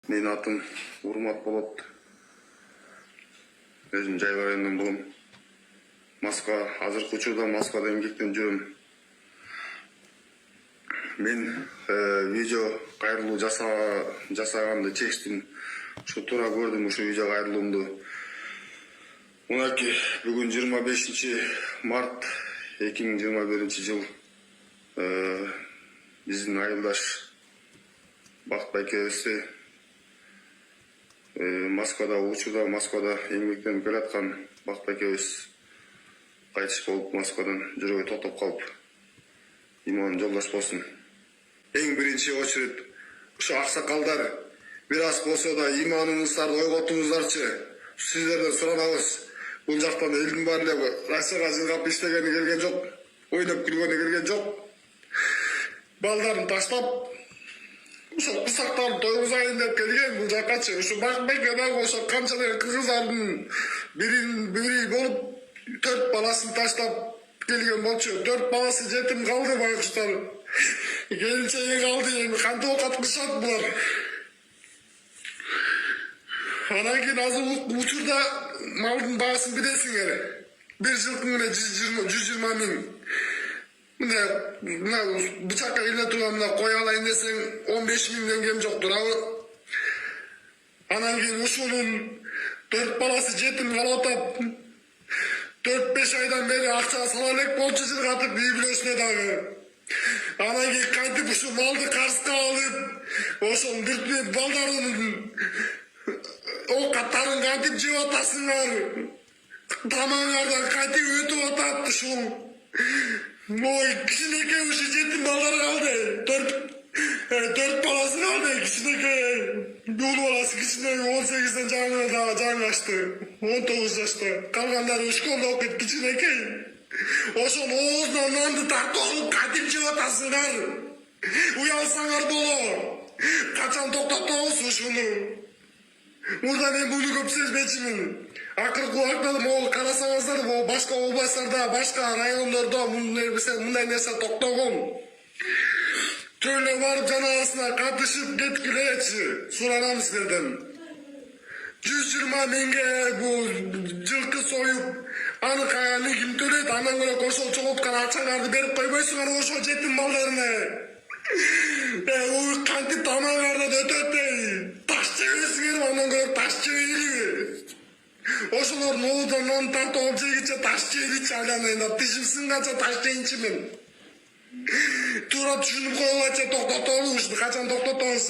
Менин атым Урмат болот. Өзүм жайбар районунан болом. Москва, азыркы учурда Москвада эмгектенип жүрөм. Мен видео кайрылуу жасаганды чечтим. Ушу туура көрдүм ушу видео кайрылуумду. Мынакей бүгүн 25 март 2021 жыл. Биздин айылдаш Бактыбай экөөбүз Москвада эмгектенип келаткан Бактыбай экөөбүз кайтыш болуп, Москвадан жүрөгү токтоп калып, иман жолдош болсун. Эң биринчи очередь ушу аксакалдар бир аз болсо да иманыңыздарды ойготуңуздарчы. Сиздерден суранабыз. Бул жактан элдин баары эле Россияга жыргап иштегени келген жок, ойноп күлгөнү келген жок. Балдарын таштап, ошол кусактарын тойгузайын деп келген бул жакачы. Ушу Бактыбай дагы ошо канчалык кыргыздардын бири болуп 4 баласын таштап келген болчу. 4 баласы жетим калды байкуштар. Келинчеги калды, эми кантип окаткышат булар. Анан кийин азыр учурда малдын баасын билесиңер. Bir жылкың эле 120 миң. Мына бычакка келе турган мына кой алайын десең 15 миңден кем жок турабы. Анан кийин ушунун 4 баласы жетим калып атат. 4-5 айдан бери акча сала элек болчу жыргатып үй бүлөсүнө дагы. Анан кийин кантип ушу малды карызга алып, ошол бир балдарын овкаттарын кантип жеп атасыңар? Тамагыңардан кантип өтүп атат ушул? Ой, кичинекей ушу жетим балдар калды. 4 баласы калды, кичинекей. Бул баласы кичинекей 18ден жаңы ашты. 19 жашта. Калгандары школда окуйт, кичинекей. Ошол оозунан нанды тартып кантип жеп атасыңар? Уялсаңар боло. Качан токтотобуз ушуну? Мурда мен буну көп сезбечимин. Акыркы убакта могул карасаңыздар, башка областтарда, башка райондордо мындай нерсе токтогон. Чөйлө барып жаназасына катышып кеткилечи, суранам силерден. 120 миңге бул жылкы союп, аны каяны ким төлөйт, андан көрө ошол чогулткан акчаңарды берип койбойсуңар ошол жетим балдарына. Кантип тамагыңардан өтөт таш жебесиңер, андан көрө таш жебейли. Ошолордун оозунан нан тартып жегиче таш жейличи, айланайын тишим сынганча таш жейинчи мен. Туура түшүнүп коелачы, токтотобуз, качан токтотобуз?